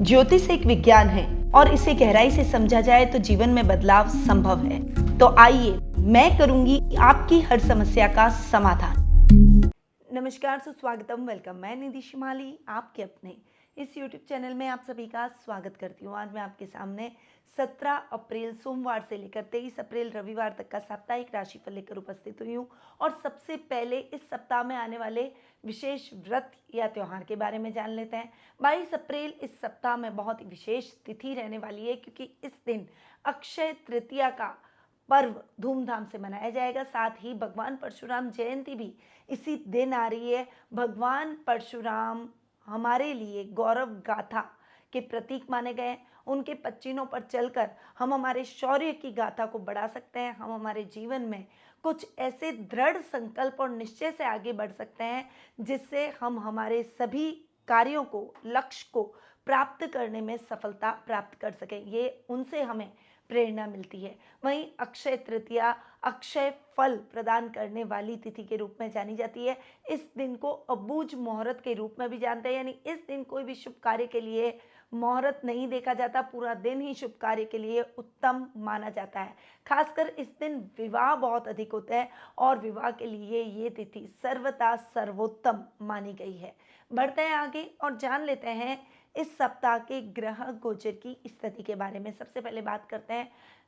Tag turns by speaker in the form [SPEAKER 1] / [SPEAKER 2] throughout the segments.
[SPEAKER 1] ज्योतिष एक विज्ञान है और इसे गहराई से समझा जाए तो जीवन में बदलाव संभव है। तो आइए मैं करूंगी आपकी हर समस्या का समाधान। नमस्कार, सुस्वागतम, वेलकम। मैं निधि शिमाली आपके अपने इस YouTube चैनल में आप सभी का स्वागत करती हूँ। आज मैं आपके सामने 17 अप्रैल सोमवार से लेकर 23 अप्रैल रविवार तक का साप्ताहिक राशिफल लेकर उपस्थित हुई हूँ। और सबसे पहले इस सप्ताह में आने वाले विशेष व्रत या त्योहार के बारे में जान लेते हैं। 22 अप्रैल इस सप्ताह में बहुत ही विशेष तिथि रहने वाली है, क्योंकि इस दिन अक्षय तृतीया का पर्व धूमधाम से मनाया जाएगा। साथ ही भगवान परशुराम जयंती भी इसी दिन आ रही है। भगवान परशुराम हमारे लिए गौरव गाथा के प्रतीक माने गए। उनके पच्चीनों पर चलकर हम हमारे शौर्य की गाथा को बढ़ा सकते हैं। हम हमारे जीवन में कुछ ऐसे दृढ़ संकल्प और निश्चय से आगे बढ़ सकते हैं जिससे हम हमारे सभी कार्यों को, लक्ष्य को प्राप्त करने में सफलता प्राप्त कर सकें। ये उनसे हमें प्रेरणा मिलती है। वहीं अक्षय तृतीया अक्षय फल प्रदान करने वाली तिथि के रूप में जानी जाती है। इस दिन को अबूझ मुहूर्त के रूप में भी जानते हैं, यानी इस दिन कोई भी शुभ कार्य के लिए मुहूर्त नहीं देखा जाता। पूरा दिन ही शुभ कार्य के लिए उत्तम माना जाता है। खासकर इस दिन विवाह बहुत अधिक होते हैं और विवाह के लिए ये तिथि सर्वथा सर्वोत्तम मानी गई है। बढ़ते हैं आगे और जान लेते हैं इस सप्ताह के ग्रह गोचर की स्थिति के बारे में। सबसे पहले बात करते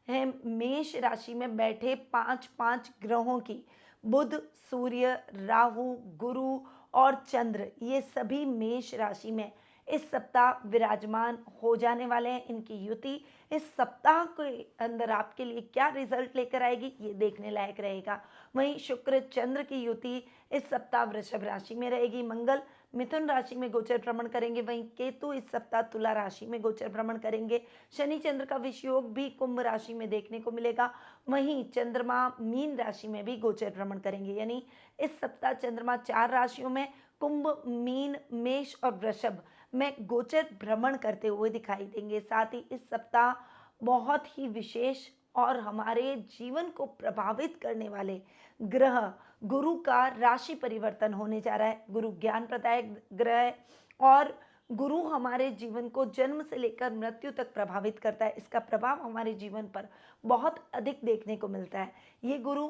[SPEAKER 1] हैं मेष राशि में बैठे पांच ग्रहों की। बुध, सूर्य, राहु, गुरु और चंद्र, ये सभी मेष राशि में इस सप्ताह विराजमान हो जाने वाले हैं। इनकी युति इस सप्ताह के अंदर आपके लिए क्या रिजल्ट लेकर आएगी, ये देखने लायक रहेगा। वहीं शुक्र चंद्र की युति इस सप्ताह वृषभ राशि में रहेगी। मंगल मिथुन राशि में गोचर भ्रमण करेंगे। वहीं केतु इस सप्ताह तुला राशि में गोचर भ्रमण करेंगे। शनि चंद्र का विषयोग भी कुंभ राशि में देखने को मिलेगा। वहीं चंद्रमा मीन राशि में भी गोचर भ्रमण करेंगे। यानी इस सप्ताह चंद्रमा 4 राशियों में कुंभ, मीन, मेष और वृषभ में गोचर भ्रमण करते हुए दिखाई देंगे। साथ ही इस सप्ताह बहुत ही विशेष और हमारे जीवन को प्रभावित करने वाले ग्रह गुरु का राशि परिवर्तन होने जा रहा है। गुरु ज्ञान प्रदायक ग्रह है और गुरु हमारे जीवन को जन्म से लेकर मृत्यु तक प्रभावित करता है। इसका प्रभाव हमारे जीवन पर बहुत अधिक देखने को मिलता है। ये गुरु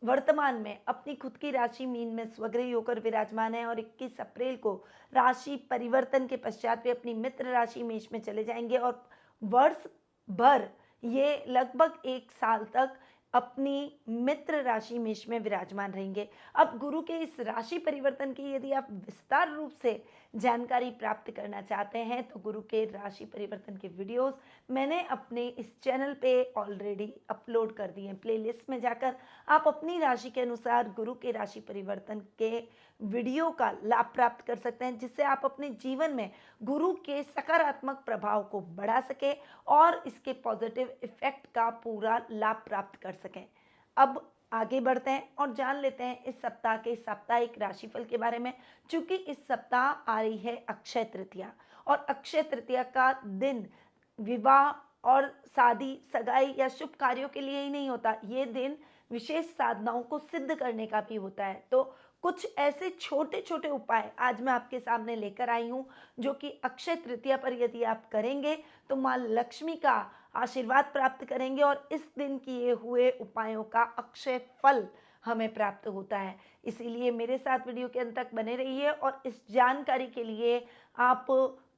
[SPEAKER 1] वर्तमान में अपनी खुद की राशि मीन में स्वग्रही होकर विराजमान है और 21 अप्रैल को राशि परिवर्तन के पश्चात वे अपनी मित्र राशि मेष में चले जाएंगे और वर्ष भर ये लगभग 1 साल तक अपनी मित्र राशि मेष में विराजमान रहेंगे। अब गुरु के इस राशि परिवर्तन की यदि आप विस्तार रूप से जानकारी प्राप्त करना चाहते हैं तो गुरु के राशि परिवर्तन के वीडियोस मैंने अपने इस चैनल पे ऑलरेडी अपलोड कर दिए हैं। प्लेलिस्ट में जाकर आप अपनी राशि के अनुसार गुरु के राशि परिवर्तन के वीडियो का लाभ प्राप्त कर सकते हैं, जिससे आप अपने जीवन में गुरु के सकारात्मक प्रभाव को बढ़ा सके और इसके पॉजिटिव इफेक्ट का पूरा लाभ प्राप्त कर सकें। अब आगे बढ़ते हैं और जान लेते हैं इस सप्ताह के साप्ताहिक राशिफल के बारे में। चूंकि इस सप्ताह आ रही है अक्षय तृतीया और अक्षय तृतीया का दिन विवाह और शादी, सगाई या शुभ कार्यों के लिए ही नहीं होता, ये दिन विशेष साधनाओं को सिद्ध करने का भी होता है। तो कुछ ऐसे छोटे छोटे उपाय आज मैं आपके सामने लेकर आई हूँ जो कि अक्षय तृतीया पर यदि आप करेंगे तो माँ लक्ष्मी का आशीर्वाद प्राप्त करेंगे और इस दिन किए हुए उपायों का अक्षय फल हमें प्राप्त होता है। इसीलिए मेरे साथ वीडियो के अंत तक बने रहिए और इस जानकारी के लिए आप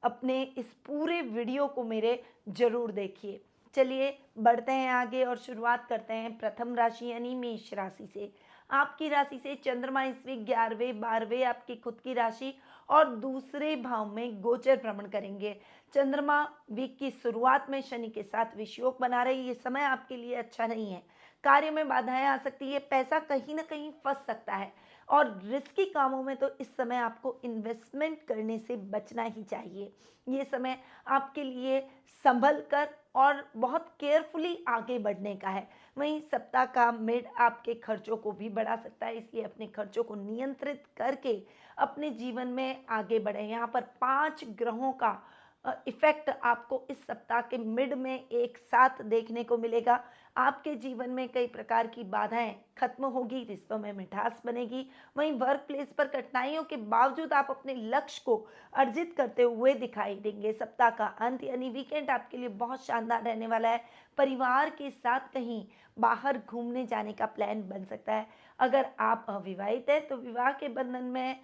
[SPEAKER 1] अपने इस पूरे वीडियो को मेरे जरूर देखिए। चलिए बढ़ते हैं आगे और शुरुआत करते हैं प्रथम राशि यानी मेष राशि से। आपकी राशि से चंद्रमा ईस्वी 11वें 12वें आपकी खुद की राशि और दूसरे भाव में गोचर भ्रमण करेंगे। चंद्रमा वीक की शुरुआत में शनि के साथ विषयोग बना रहे। ये समय आपके लिए अच्छा नहीं है। कार्य में बाधाएं आ सकती है, पैसा कहीं ना कहीं फंस सकता है और रिस्की कामों में तो इस समय आपको इन्वेस्टमेंट करने से बचना ही चाहिए। ये समय आपके लिए संभल कर और बहुत केयरफुली आगे बढ़ने का है। वहीं सप्ताह का मिड आपके खर्चों को भी बढ़ा सकता है, इसलिए अपने खर्चों को नियंत्रित करके अपने जीवन में आगे बढ़े। यहाँ पर 5 ग्रहों का इफेक्ट आपको इस सप्ताह के मिड में एक साथ देखने को मिलेगा। आपके जीवन में कई प्रकार की बाधाएं खत्म होगी, रिश्तों में मिठास बनेगी। वहीं वर्क प्लेस पर कठिनाइयों के बावजूद आप अपने लक्ष्य को अर्जित करते हुए दिखाई देंगे। सप्ताह का अंत यानी वीकेंड आपके लिए बहुत शानदार रहने वाला है। परिवार के साथ कहीं बाहर घूमने जाने का प्लान बन सकता है। अगर आप अविवाहित हैं तो विवाह के बंधन में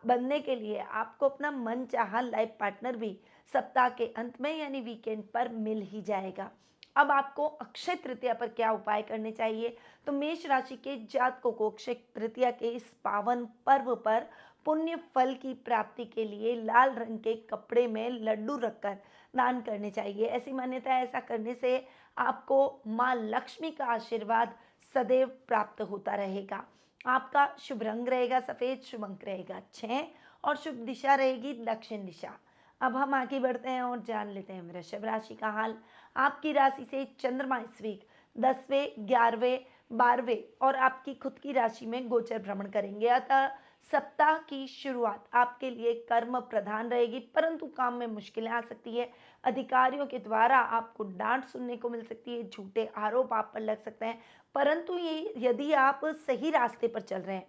[SPEAKER 1] बनने के लिए आपको अपना मनचाहा लाइफ पार्टनर भी सप्ताह के अंत में यानी वीकेंड पर मिल ही जाएगा। अब आपको अक्षय तृतीया पर क्या उपाय करने चाहिए, तो मेष राशि के जातकों को अक्षय तृतीया के इस पावन पर्व पर पुण्य फल की प्राप्ति के लिए लाल रंग के कपड़े में लड्डू रखकर दान करने चाहिए। ऐसी मान्यता है, ऐसा करने से आपको माँ लक्ष्मी का आशीर्वाद सदैव प्राप्त होता रहेगा। आपका शुभ रंग रहेगा सफेद, शुभ अंक रहेगा 6 और शुभ दिशा रहेगी दक्षिण दिशा। अब हम आगे बढ़ते हैं और जान लेते हैं वृषभ राशि का हाल। आपकी राशि से चंद्रमा इस वीक 10वें, 11वें, 12वें और आपकी खुद की राशि में गोचर भ्रमण करेंगे। अतः सप्ताह की शुरुआत आपके लिए कर्म प्रधान रहेगी, परंतु काम में मुश्किलें आ सकती है। अधिकारियों के द्वारा आपको डांट सुनने को मिल सकती है, झूठे आरोप आप पर लग सकते हैं। परंतु ये यदि आप सही रास्ते पर चल रहे हैं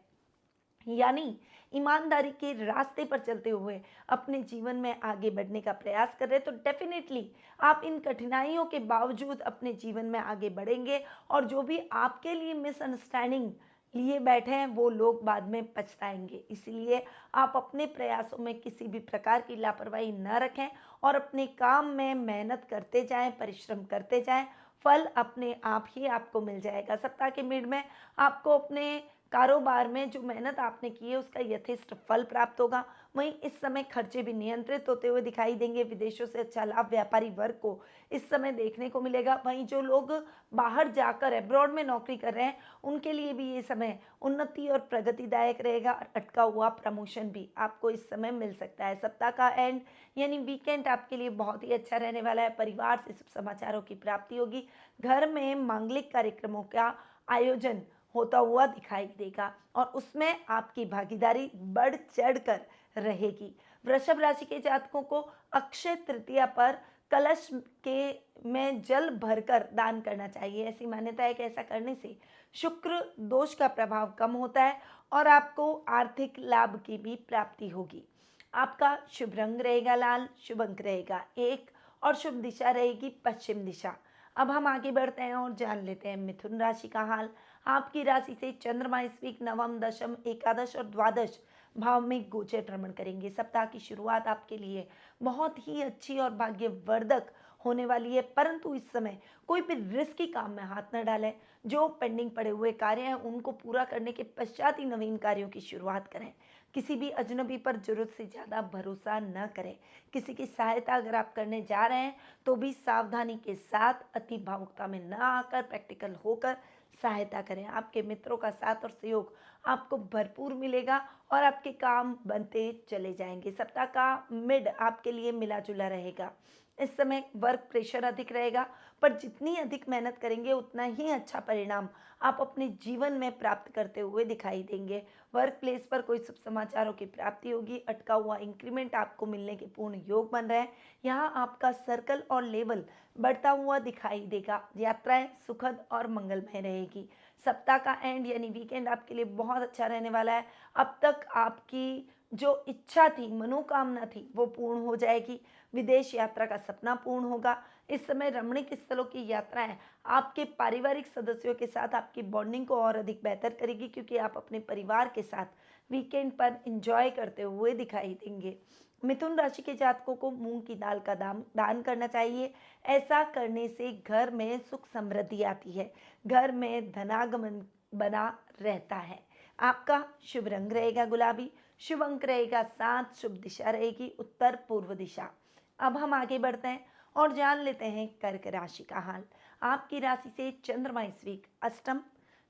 [SPEAKER 1] यानी ईमानदारी के रास्ते पर चलते हुए अपने जीवन में आगे बढ़ने का प्रयास कर रहे हैं, तो डेफिनेटली आप इन कठिनाइयों के बावजूद अपने जीवन में आगे बढ़ेंगे और जो भी आपके लिए मिसअंडरस्टैंडिंग लिए बैठे हैं वो लोग बाद में पछताएंगे। इसलिए आप अपने प्रयासों में किसी भी प्रकार की लापरवाही न रखें और अपने काम में मेहनत करते जाएं, परिश्रम करते जाएं। फल अपने आप ही आपको मिल जाएगा। सप्ताह के मिड में आपको अपने कारोबार में जो मेहनत आपने की है उसका यथेष्ट फल प्राप्त होगा। वहीं इस समय खर्चे भी नियंत्रित होते हुए दिखाई देंगे। विदेशों से अच्छा लाभ व्यापारी वर्ग को इस समय देखने को मिलेगा। वहीं जो लोग बाहर जाकर अब्रॉड में नौकरी कर रहे हैं उनके लिए भी ये समय उन्नति और प्रगतिदायक रहेगा और अटका हुआ प्रमोशन भी आपको इस समय मिल सकता है। सप्ताह का एंड यानी वीकेंड आपके लिए बहुत ही अच्छा रहने वाला है। परिवार से शुभ समाचारों की प्राप्ति होगी। घर में मांगलिक कार्यक्रमों का आयोजन होता हुआ दिखाई देगा और उसमें आपकी भागीदारी बढ़ चढ़कर रहेगी। वृषभ राशि के जातकों को अक्षय तृतीया पर कलश के में जल भरकर दान करना चाहिए। ऐसी मान्यता है कि ऐसा करने से शुक्र दोष का प्रभाव कम होता है और आपको आर्थिक लाभ की भी प्राप्ति होगी। आपका शुभ रंग रहेगा लाल, शुभ अंक रहेगा 1 और शुभ दिशा रहेगी पश्चिम दिशा। अब हम आगे बढ़ते हैं और जान लेते हैं मिथुन राशि का हाल। आपकी राशि से चंद्रमा इस वीक नवम, दशम, एकादश और द्वादश भाव में गोचर भ्रमण करेंगे। सप्ताह की शुरुआत आपके लिए बहुत ही अच्छी और भाग्यवर्धक होने वाली है, परंतु इस समय कोई भी रिस्की काम में हाथ न डालें। जो पेंडिंग पड़े हुए कार्य हैं उनको पूरा करने के पश्चात ही नवीन कार्यों की शुरुआत करें। किसी भी अजनबी पर जरूरत से ज़्यादा भरोसा न करें। किसी की सहायता अगर आप करने जा रहे हैं तो भी सावधानी के साथ, अति भावुकता में न आकर, प्रैक्टिकल होकर सहायता करें। आपके मित्रों का साथ और सहयोग आपको भरपूर मिलेगा और आपके काम बनते चले जाएंगे। सप्ताह का मिड आपके लिए मिला जुला रहेगा। इस समय वर्क प्रेशर अधिक रहेगा, पर जितनी अधिक मेहनत करेंगे उतना ही अच्छा परिणाम आप अपने जीवन में प्राप्त करते हुए दिखाई देंगे। वर्क प्लेस पर कोई शुभ समाचारों की प्राप्ति होगी। अटका हुआ इंक्रीमेंट आपको मिलने के पूर्ण योग बन रहे हैं। यहाँ आपका सर्कल और लेवल बढ़ता हुआ दिखाई देगा। यात्राएं सुखद और मंगलमय रहेगी। सप्ताह का एंड यानी वीकेंड आपके लिए बहुत अच्छा रहने वाला है। अब तक आपकी जो इच्छा थी, मनोकामना थी, वो पूर्ण हो जाएगी। विदेश यात्रा का सपना पूर्ण होगा। इस समय रमणीक स्थलों की यात्राएं आपके पारिवारिक सदस्यों के साथ आपकी बॉन्डिंग को और अधिक बेहतर करेगी, क्योंकि आप अपने परिवार के साथ वीकेंड पर एंजॉय करते हुए दिखाई देंगे। मिथुन राशि के जातकों को मूंग की दाल का दान करना चाहिए। ऐसा करने से घर में सुख समृद्धि आती है, घर में धनागमन बना रहता है। आपका शुभ रंग रहेगा गुलाबी, शुभ अंक रहेगा 7, शुभ दिशा रहेगी उत्तर पूर्व दिशा। अब हम आगे बढ़ते हैं और जान लेते हैं कर्क राशि का हाल। आपकी राशि से चंद्रमा इस वीक अष्टम,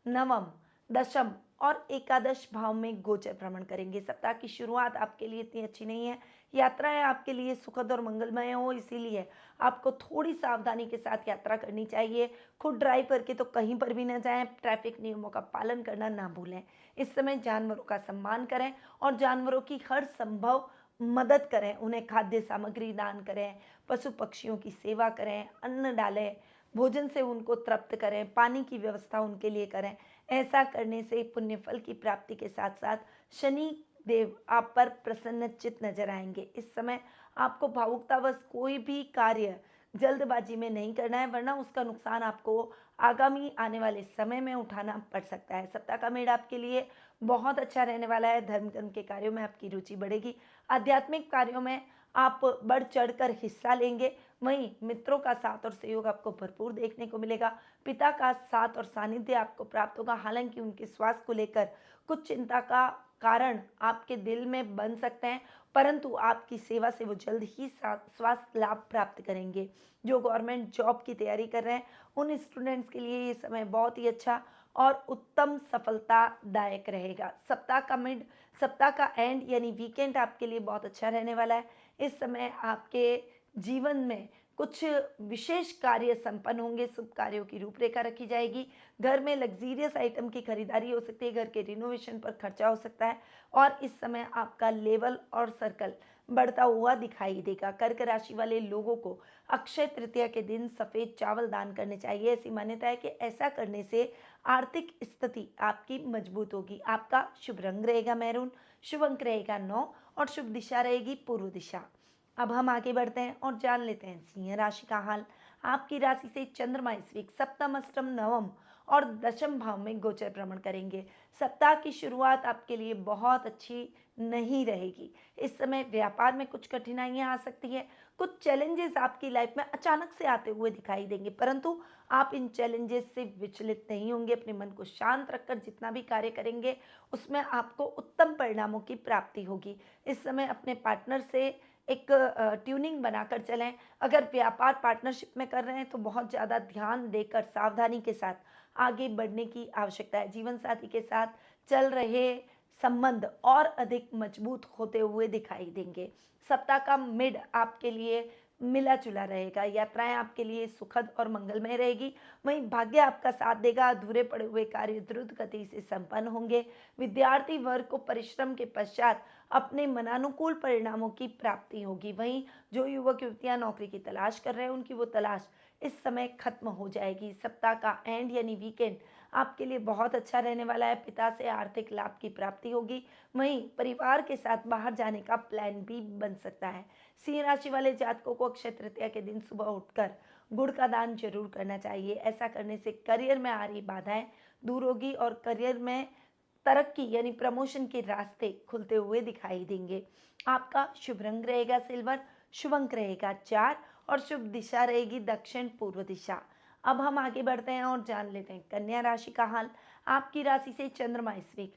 [SPEAKER 1] नवम, दशम और एकादश भाव में गोचर भ्रमण करेंगे। सप्ताह की शुरुआत आपके लिए इतनी अच्छी नहीं है। यात्राएं आपके लिए सुखद और मंगलमय हो, इसीलिए आपको थोड़ी सावधानी के साथ यात्रा करनी चाहिए। खुद ड्राइव करके तो कहीं पर भी न जाएं। ट्रैफिक नियमों का पालन करना ना भूलें। इस समय जानवरों का सम्मान करें और जानवरों की हर संभव मदद करें, उन्हें खाद्य सामग्री दान करें, पशु पक्षियों की सेवा करें, अन्न डालें, भोजन से उनको तृप्त करें, पानी की व्यवस्था उनके लिए करें। ऐसा करने से पुण्य फल की प्राप्ति के साथ साथ शनि देव आप पर प्रसन्नचित्त नजर आएंगे। इस समय आपको भावुकतावश कोई भी कार्य जल्दबाजी में नहीं करना है, वरना उसका नुकसान आपको आगामी आने वाले समय में उठाना पड़ सकता है। सप्ताह का मेड़ आपके लिए बहुत अच्छा रहने वाला है। धर्म के कार्यों में आपकी रुचि बढ़ेगी। आध्यात्मिक कार्यों में आप बढ़ चढ़कर हिस्सा लेंगे। वहीं मित्रों का साथ और सहयोग आपको भरपूर देखने को मिलेगा। पिता का साथ और सानिध्य आपको प्राप्त होगा। हालांकि उनके स्वास्थ्य को लेकर कुछ चिंता का कारण आपके दिल में बन सकते हैं, परंतु आपकी सेवा से वो जल्द ही स्वास्थ्य लाभ प्राप्त करेंगे। जो गवर्नमेंट जॉब की तैयारी कर रहे हैं उन स्टूडेंट्स के लिए ये समय बहुत ही अच्छा और उत्तम सफलतादायक रहेगा। सप्ताह का एंड यानी वीकेंड आपके लिए बहुत अच्छा रहने वाला है। इस समय आपके जीवन में कुछ विशेष कार्य संपन्न होंगे। शुभ कार्यों की रूपरेखा रखी जाएगी। घर में लग्जीरियस आइटम की खरीदारी हो सकती है। घर के रिनोवेशन पर खर्चा हो सकता है और इस समय आपका लेवल और सर्कल बढ़ता हुआ दिखाई देगा। कर्क राशि वाले लोगों को अक्षय तृतीया के दिन सफेद चावल दान करने चाहिए। ऐसी मान्यता है कि ऐसा करने से आर्थिक स्थिति आपकी मजबूत होगी। आपका शुभ रंग रहेगा मैरून, शुभ अंक रहेगा 9 और शुभ दिशा रहेगी पूर्व दिशा। अब हम आगे बढ़ते हैं और जान लेते हैं सिंह राशि का हाल। आपकी राशि से चंद्रमा इस वीक सप्तम, अष्टम, नवम और दशम भाव में गोचर भ्रमण करेंगे। सप्ताह की शुरुआत आपके लिए बहुत अच्छी नहीं रहेगी। इस समय व्यापार में कुछ कठिनाइयां आ सकती है। कुछ चैलेंजेस आपकी लाइफ में अचानक से आते हुए दिखाई देंगे, परंतु आप इन चैलेंजेस से विचलित नहीं होंगे। अपने मन को शांत रखकर जितना भी कार्य करेंगे उसमें आपको उत्तम परिणामों की प्राप्ति होगी। इस समय अपने पार्टनर से एक ट्यूनिंग बनाकर चलें। अगर व्यापार पार्टनरशिप में कर रहे हैं तो बहुत ज़्यादा ध्यान देकर सावधानी के साथ आगे बढ़ने की आवश्यकता है। जीवन साथी के साथ चल रहे संबंध और अधिक मजबूत होते हुए दिखाई देंगे। सप्ताह का मिड आपके लिए मिला जुला रहेगा। यात्राएं आपके लिए सुखद और मंगलमय रहेगी। वहीं भाग्य आपका साथ देगा। अधूरे पड़े हुए कार्य द्रुत गति से संपन्न होंगे। विद्यार्थी वर्ग को परिश्रम के पश्चात अपने मनानुकूल परिणामों की प्राप्ति होगी। वहीं जो युवक युवतियां नौकरी की तलाश कर रहे हैं उनकी वो तलाश इस समय खत्म हो जाएगी। सप्ताह का एंड यानी वीकेंड आपके लिए बहुत अच्छा रहने वाला है। पिता से आर्थिक लाभ की प्राप्ति होगी। वहीं परिवार के साथ बाहर जाने का प्लान भी बन सकता है। सिंह राशि वाले जातकों को अक्षय तृतीया के दिन सुबह उठकर गुड़ का दान जरूर करना चाहिए। ऐसा करने से करियर में आ रही बाधाएं दूर होगी और करियर में तरक्की यानी प्रमोशन के रास्ते खुलते हुए दिखाई देंगे। आपका शुभ रंग रहेगा सिल्वर, शुभ अंक रहेगा 4 और शुभ दिशा रहेगी दक्षिण पूर्व दिशा। अब हम आगे बढ़ते हैं और जान लेते हैं कन्या राशि का हाल। आपकी राशि से चंद्रमा इस वीक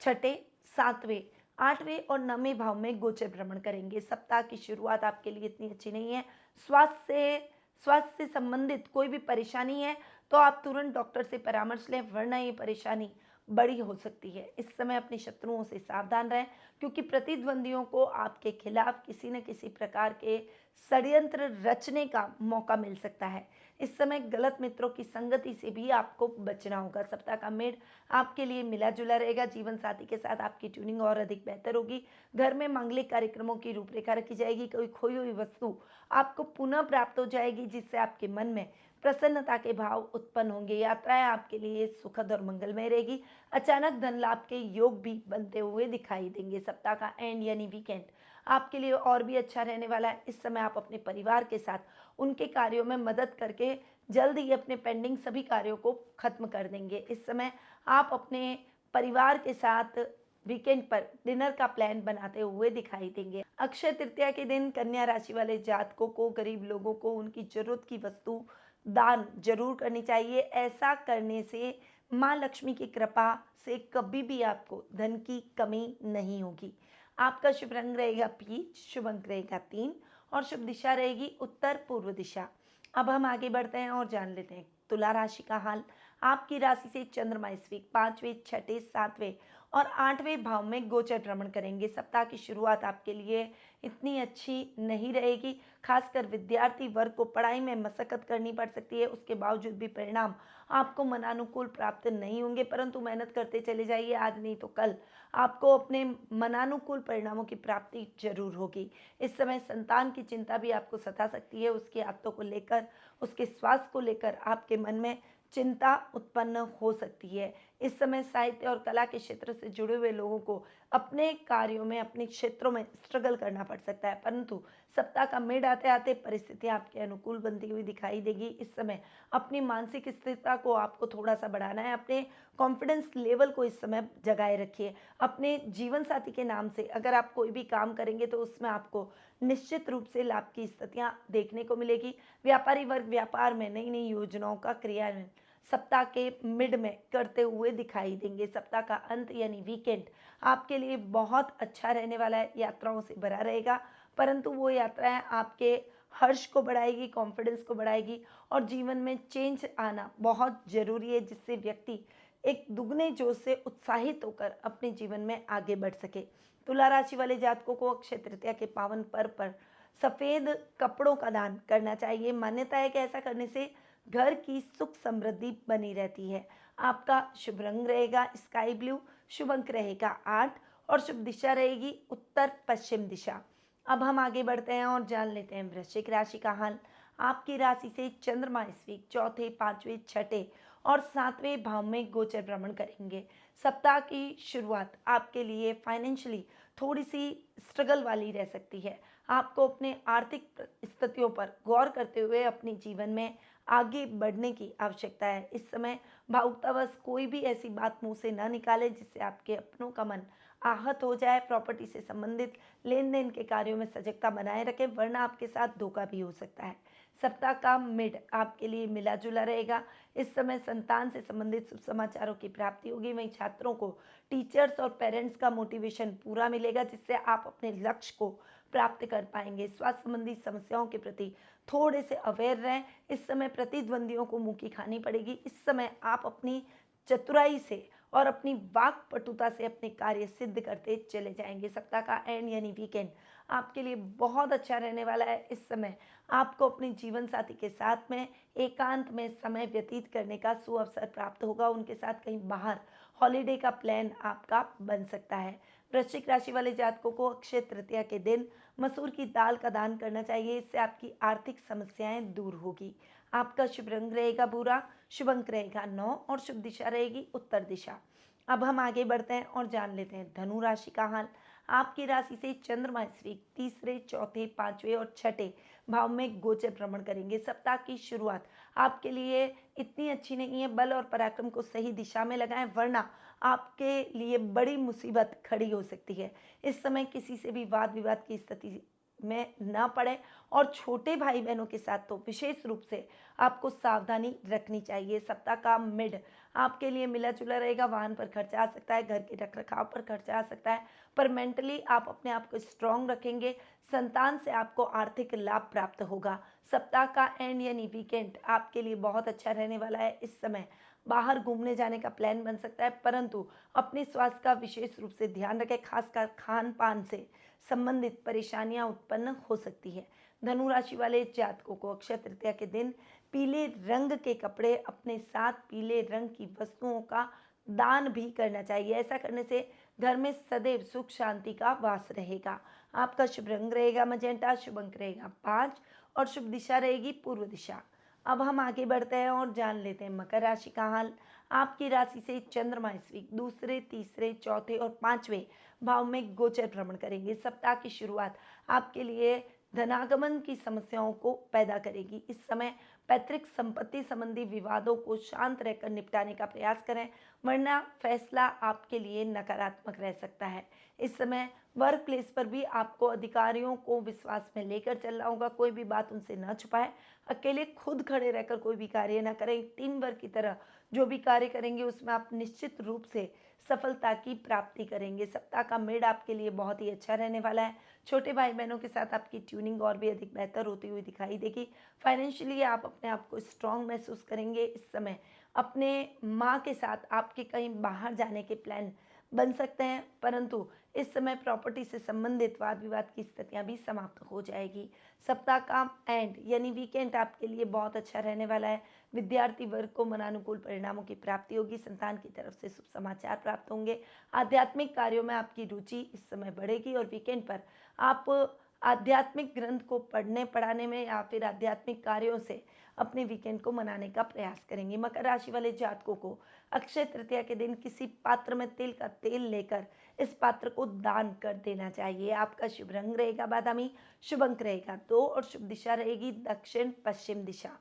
[SPEAKER 1] छठे, सातवें, आठवें और नवें भाव में गोचर भ्रमण करेंगे। सप्ताह की शुरुआत आपके लिए इतनी अच्छी नहीं है। स्वास्थ्य से संबंधित कोई भी परेशानी है तो आप तुरंत डॉक्टर से परामर्श लें, वरना ये परेशानी बड़ी हो सकती है। इस समय अपने शत्रुओं से सावधान रहें, क्योंकि प्रतिद्वंदियों को आपके खिलाफ किसी न किसी प्रकार के षड्यंत्र रचने का मौका मिल सकता है। इस समय गलत मित्रों की संगति से भी आपको बचना होगा। सप्ताह का मेड़ आपके लिए मिला जुला रहेगा। जीवन साथी के साथ आपकी ट्यूनिंग और अधिक बेहतर होगी। घर में मांगलिक कार्यक्रमों की रूपरेखा रखी जाएगी। कोई खोई हुई वस्तु आपको पुनः प्राप्त हो जाएगी, जिससे आपके मन में प्रसन्नता के भाव उत्पन्न होंगे। यात्राएं आपके लिए सुखद और मंगलमय रहेगी। अचानक धन लाभ के योग भी बनते हुए दिखाई देंगे। सप्ताह का एंड यानी वीकेंड आपके लिए और भी अच्छा रहने वाला है। इस समय आप अपने परिवार के साथ उनके कार्यों में मदद करके जल्द ही अपने पेंडिंग सभी कार्यों को खत्म कर देंगे। इस समय आप अपने परिवार के साथ वीकेंड पर डिनर का प्लान बनाते हुए दिखाई देंगे। अक्षय तृतीया के दिन कन्या राशि वाले जातकों को, गरीब लोगों को उनकी जरूरत की वस्तु दान जरूर करनी चाहिए। ऐसा करने से माँ लक्ष्मी की कृपा से कभी भी आपको धन की कमी नहीं होगी। आपका शुभ रंग रहेगा पीच, शुभ अंक रहेगा 3 और शुभ दिशा रहेगी उत्तर पूर्व दिशा। अब हम आगे बढ़ते हैं और जान लेते हैं तुला राशि का हाल। आपकी राशि से चंद्रमा इस वीक 5वें, 6ठे, 7वें और 8वें भाव में गोचर भ्रमण करेंगे। सप्ताह की शुरुआत आपके लिए इतनी अच्छी नहीं रहेगी, खासकर विद्यार्थी वर्ग को पढ़ाई में मशक्कत करनी पड़ सकती है। उसके बावजूद भी परिणाम आपको मनानुकूल प्राप्त नहीं होंगे, परंतु मेहनत करते चले जाइए, आज नहीं तो कल आपको अपने मनानुकूल परिणामों की प्राप्ति जरूर होगी। इस समय संतान की चिंता भी आपको सता सकती है, उसकी आदतों को लेकर, उसके स्वास्थ्य को लेकर आपके मन में चिंता उत्पन्न हो सकती है। इस समय साहित्य और कला के क्षेत्र से जुड़े हुए लोगों को अपने कार्यों में, अपने क्षेत्रों में स्ट्रगल करना पड़ सकता है, परंतु सप्ताह का मिड आते आते परिस्थितियां आपके अनुकूल बनती हुई दिखाई देगी। इस समय अपनी मानसिक स्थिरता को आपको थोड़ा सा बढ़ाना है, अपने कॉन्फिडेंस लेवल को इस समय जगाए रखिए। अपने जीवन साथी के नाम से अगर आप कोई भी काम करेंगे तो उसमें आपको निश्चित रूप से लाभ की स्थितियां देखने को मिलेगी। व्यापारी वर्ग व्यापार में नई नई योजनाओं का क्रियान्वयन सप्ताह के मिड में करते हुए दिखाई देंगे। सप्ताह का अंत यानी वीकेंड आपके लिए बहुत अच्छा रहने वाला है, यात्राओं से भरा रहेगा, परंतु वो यात्राएं आपके हर्ष को बढ़ाएगी, कॉन्फिडेंस को बढ़ाएगी और जीवन में चेंज आना बहुत जरूरी है, जिससे व्यक्ति एक दुगने जोश से उत्साहित होकर अपने जीवन में आगे बढ़ सके। तुला राशि वाले जातकों को अक्षय तृतीया के पावन पर्व पर सफेद कपड़ों का दान करना चाहिए। मान्यता है कि ऐसा करने से घर की सुख समृद्धि बनी रहती है। आपका शुभ रंग रहेगा स्काई ब्लू, शुभ अंक रहेगा 8 और शुभ दिशा रहेगी उत्तर पश्चिम दिशा। अब हम आगे बढ़ते हैं और जान लेते हैं वृश्चिक राशि का हाल। आपकी राशि से चंद्रमा इस वीक चौथे, पांचवें, छठे और सातवें भाव में गोचर भ्रमण करेंगे। सप्ताह की शुरुआत आपके लिए फाइनेंशियली थोड़ी सी स्ट्रगल वाली रह सकती है। आपको अपने आर्थिक स्थितियों पर गौर करते हुए अपने जीवन में आगे बढ़ने की आवश्यकता है। इस समय भावुकतावश कोई भी ऐसी बात मुंह से ना निकाले जिससे आपके अपनों का मन आहत हो जाए। प्रॉपर्टी से संबंधित लेन देन के कार्यों में सजगता बनाए रखें, वरना आपके साथ धोखा भी हो सकता है। सप्ताह का मिड आपके लिए मिला जुला रहेगा। इस समय संतान से संबंधित शुभ समाचारों की प्राप्ति होगी। वहीं छात्रों को टीचर्स और पेरेंट्स का मोटिवेशन पूरा मिलेगा, जिससे आप अपने लक्ष्य को प्राप्त कर पाएंगे। स्वास्थ्य संबंधी समस्याओं के प्रति थोड़े से अवेयर रहें। इस समय प्रतिद्वंदियों को मुंह की खानी पड़ेगी। इस समय आप अपनी चतुराई से और अपनी वाक पटुता से अपने कार्य सिद्ध करते चले जाएंगे। सप्ताह का एंड यानी वीकेंड आपके लिए बहुत अच्छा रहने वाला है। इस समय आपको अपने जीवन साथी के साथ में एकांत में समय व्यतीत करने का सुअवसर प्राप्त होगा। उनके साथ कहीं बाहर हॉलीडे का प्लान आपका बन सकता है। वृश्चिक राशि वाले जातकों को अक्षय तृतीया के दिन मसूर की दाल का दान करना चाहिए। इससे आपकी आर्थिक समस्याएं दूर होगी। आपका शुभ रंग रहेगा भूरा, शुभ अंक रहेगा 9 और शुभ दिशा रहेगी उत्तर दिशा। अब हम आगे बढ़ते हैं और जान लेते हैं धनु राशि का हाल। आपकी राशि से चंद्रमा इस वीक तीसरे, चौथे, पांचवें और छठे भाव में गोचर भ्रमण करेंगे। सप्ताह की शुरुआत आपके लिए इतनी अच्छी नहीं है। बल और पराक्रम को सही दिशा में लगाएं, वरना आपके लिए बड़ी मुसीबत खड़ी हो सकती है। इस समय किसी से भी वाद विवाद की स्थिति में ना पड़े और छोटे भाई बहनों के साथ तो विशेष रूप से आपको सावधानी रखनी चाहिए। सप्ताह का मिड आपके लिए मिला जुला रहेगा। वाहन पर खर्चा आ सकता है, घर के रखरखाव पर खर्चा आ सकता है, पर मेंटली आप अपने आप को स्ट्रांग रखेंगे। संतान से आपको आर्थिक लाभ प्राप्त होगा। सप्ताह का एंड यानी वीकेंड आपके लिए बहुत अच्छा रहने वाला है। इस समय बाहर घूमने जाने का प्लान बन सकता है, परंतु अपने स्वास्थ्य का विशेष रूप से ध्यान रखें। खासकर खान पान से संबंधित परेशानियां उत्पन्न हो सकती है। धनु राशि वाले जातकों को अक्षय तृतीया के दिन पीले रंग के कपड़े, अपने साथ पीले रंग की वस्तुओं का दान भी करना चाहिए। ऐसा करने से घर में सदैव सुख शांति का वास रहेगा। आपका शुभ रंग रहेगा मजेंटा, शुभ अंक रहेगा 5 और शुभ दिशा रहेगी पूर्व दिशा। अब हम आगे बढ़ते हैं और जान लेते हैं मकर राशि का हाल। आपकी राशि से चंद्रमा इस वीक दूसरे, तीसरे, चौथे और पांचवें भाव में गोचर भ्रमण करेंगे। सप्ताह की शुरुआत आपके लिए धनागमन की समस्याओं को पैदा करेगी। इस समय पैतृक संपत्ति संबंधी विवादों को शांत रहकर निपटाने का प्रयास करें, वरना फैसला आपके लिए नकारात्मक रह सकता है। इस समय वर्क प्लेस पर भी आपको अधिकारियों को विश्वास में लेकर चलना होगा। कोई भी बात उनसे न छुपाएं, अकेले खुद खड़े रहकर कोई भी कार्य न करें। टीम वर्क की तरह जो भी कार्य करेंगे उसमें आप निश्चित रूप से सफलता की प्राप्ति करेंगे। सप्ताह का मिड आपके लिए बहुत ही अच्छा रहने वाला है। छोटे भाई बहनों के साथ आपकी ट्यूनिंग और भी अधिक बेहतर होती हुई दिखाई देगी। फाइनेंशियली आप अपने आप को स्ट्रांग महसूस करेंगे। इस समय अपने माँ के साथ आपके कहीं बाहर जाने के प्लान बन सकते हैं, परंतु इस समय प्रॉपर्टी से संबंधित वाद विवाद की स्थितियां भी समाप्त हो जाएगी। सप्ताह का एंड यानी वीकेंड आपके लिए बहुत अच्छा रहने वाला है। विद्यार्थी वर्ग को मनानुकूल परिणामों की प्राप्ति होगी। संतान की तरफ से शुभ समाचार प्राप्त होंगे। आध्यात्मिक कार्यों में आपकी रुचि इस समय बढ़ेगी और वीकेंड पर आप आध्यात्मिक ग्रंथ को पढ़ने पढ़ाने में या फिर आध्यात्मिक कार्यों से अपने वीकेंड को मनाने का प्रयास करेंगे। मकर राशि वाले जातकों को अक्षय तृतीया के दिन किसी पात्र में तिल का तेल लेकर इस पात्र को दान कर देना चाहिए। आपका शुभ रंग रहेगा बादामी, शुभ अंक रहेगा 2 और शुभ दिशा रहेगी दक्षिण पश्चिम दिशा।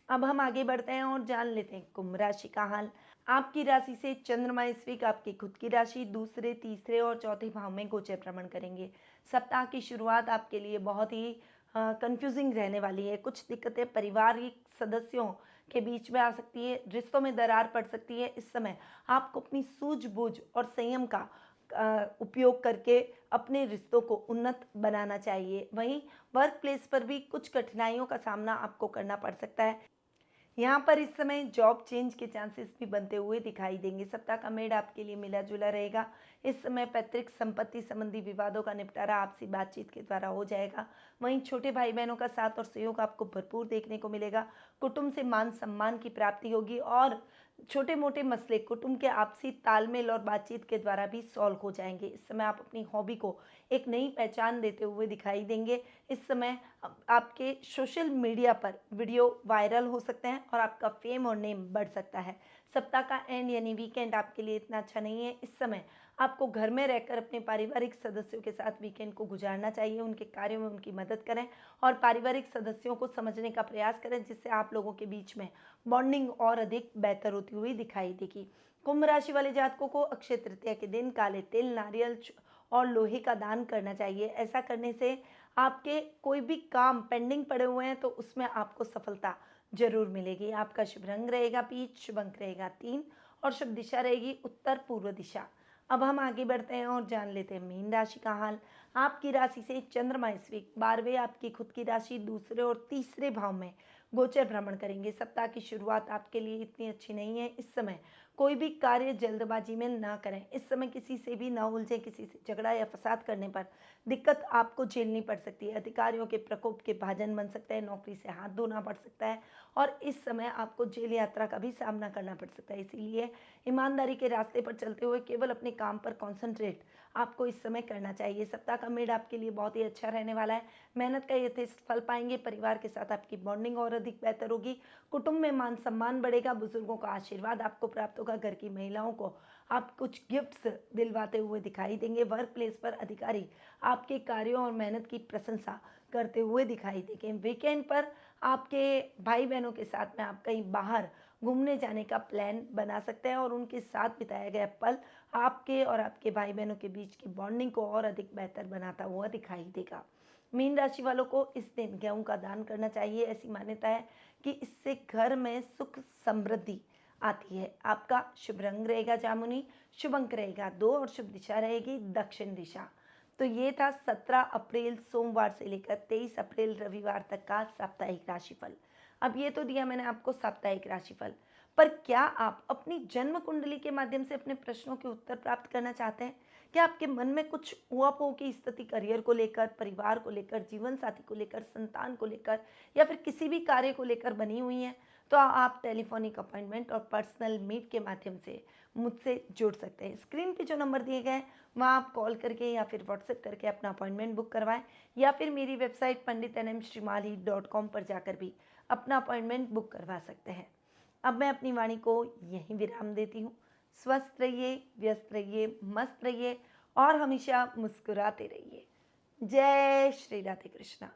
[SPEAKER 1] अब हम आगे बढ़ते हैं और जान लेते हैं कुंभ राशि का हाल। आपकी राशि से चंद्रमा इस वीक आपकी खुद की राशि दूसरे, तीसरे और चौथे भाव में गोचर भ्रमण करेंगे। सप्ताह की शुरुआत आपके लिए बहुत ही कंफ्यूजिंग रहने वाली है। कुछ दिक्कतें पारिवारिक सदस्यों के बीच में आ सकती है, रिश्तों में दरार पड़ सकती है। इस समय आपको अपनी सूझबूझ और संयम का उपयोग करके अपने रिश्तों को उन्नत बनाना चाहिए। वहीं वर्क प्लेस पर भी कुछ कठिनाइयों का सामना आपको करना पड़ सकता है। यहाँ पर इस समय जॉब चेंज के चांसेस भी बनते हुए दिखाई देंगे। सप्ताह का मेड आपके लिए मिला जुला रहेगा। इस समय पैतृक संपत्ति संबंधी विवादों का निपटारा आपसी बातचीत के द्वारा हो जाएगा। वहीं छोटे भाई बहनों का साथ और सहयोग आपको भरपूर देखने को मिलेगा। कुटुंब से मान सम्मान की प्राप्ति होगी और छोटे मोटे मसले कुटुंब के आपसी तालमेल और बातचीत के द्वारा भी सॉल्व हो जाएंगे। इस समय आप अपनी हॉबी को एक नई पहचान देते हुए दिखाई देंगे। इस समय आपके सोशल मीडिया पर वीडियो वायरल हो सकते हैं और आपका फेम और नेम बढ़ सकता है। सप्ताह का एंड यानी वीकेंड आपके लिए इतना अच्छा नहीं है। इस समय आपको घर में रहकर अपने पारिवारिक सदस्यों के साथ वीकेंड को गुजारना चाहिए। उनके कार्यों में उनकी मदद करें और पारिवारिक सदस्यों को समझने का प्रयास करें, जिससे आप लोगों के बीच में बॉन्डिंग और अधिक बेहतर होती हुई दिखाई देगी। कुंभ राशि वाले जातकों को अक्षय तृतीया के दिन काले तिल, नारियल और लोहे का दान करना चाहिए। ऐसा करने से आपके कोई भी काम पेंडिंग पड़े हुए हैं तो उसमें आपको सफलता जरूर मिलेगी। आपका शुभ रंग रहेगा पीच, शुभ अंक रहेगा 3 और शुभ दिशा रहेगी उत्तर पूर्व दिशा। अब हम आगे बढ़ते हैं और जान लेते हैं मीन राशि का हाल। आपकी राशि से चंद्रमा इस वीक 12वें आपकी खुद की राशि दूसरे और तीसरे भाव में गोचर भ्रमण करेंगे। सप्ताह की शुरुआत आपके लिए इतनी अच्छी नहीं है। इस समय कोई भी कार्य जल्दबाजी में ना करें। इस समय किसी से भी ना उलझे। किसी से झगड़ा या फसाद करने पर दिक्कत आपको झेलनी पड़ सकती है। अधिकारियों के प्रकोप के भाजन बन सकते हैं। नौकरी से हाथ धोना पड़ सकता है और इस समय आपको जेल यात्रा का भी सामना करना पड़ सकता है। इसीलिए ईमानदारी के रास्ते पर चलते हुए केवल अपने काम पर कॉन्सेंट्रेट आपको इस समय करना चाहिए। सप्ताह का मेड आपके लिए बहुत ही अच्छा रहने वाला है। मेहनत का यथेष्ट फल पाएंगे। परिवार के साथ आपकी बॉन्डिंग और अधिक बेहतर होगी। कुटुंब में मान सम्मान बढ़ेगा। बुजुर्गों का आशीर्वाद आपको प्राप्त होगा। घर की महिलाओं को आप कुछ गिफ्ट्स दिलवाते हुए दिखाई देंगे। वर्क प्लेस पर अधिकारी आपके कार्यों और मेहनत की प्रशंसा करते हुए दिखाई देंगे। वीकेंड पर आपके भाई बहनों के साथ में आप कहीं बाहर घूमने जाने का प्लान बना सकते हैं और उनके साथ बिताया गया पल आपके और आपके भाई बहनों के बीच की बॉन्डिंग को और अधिक बेहतर बनाता हुआ दिखाई देगा। मीन राशि वालों को इस दिन गेहूं का दान करना चाहिए। ऐसी मान्यता है कि इससे घर में सुख समृद्धि आती है। आपका शुभ रंग रहेगा जामुनी, शुभ अंक रहेगा 2 और शुभ दिशा रहेगी दक्षिण दिशा। तो ये था 17 अप्रैल सोमवार से लेकर 23 अप्रैल रविवार तक का साप्ताहिक राशिफल। अब ये तो दिया मैंने आपको साप्ताहिक राशिफल, पर क्या आप अपनी जन्म कुंडली के माध्यम से अपने प्रश्नों के उत्तर प्राप्त करना चाहते हैं? क्या आपके मन में कुछ ऊहापोह की स्थिति करियर को लेकर, परिवार को लेकर, जीवन साथी को लेकर, संतान को लेकर या फिर किसी भी कार्य को लेकर बनी हुई है? तो आप टेलीफोनिक अपॉइंटमेंट और पर्सनल मीट के माध्यम से मुझसे जुड़ सकते हैं। स्क्रीन पे जो नंबर दिए गए हैं वहाँ आप कॉल करके या फिर व्हाट्सएप करके अपना अपॉइंटमेंट बुक करवाएं या फिर मेरी वेबसाइट panditnmshrimali.com पर जाकर भी अपना अपॉइंटमेंट बुक करवा सकते हैं। अब मैं अपनी वाणी को यहीं विराम देती हूँ। स्वस्थ रहिए, व्यस्त रहिए, मस्त रहिए और हमेशा मुस्कुराते रहिए। जय श्री राधे कृष्णा।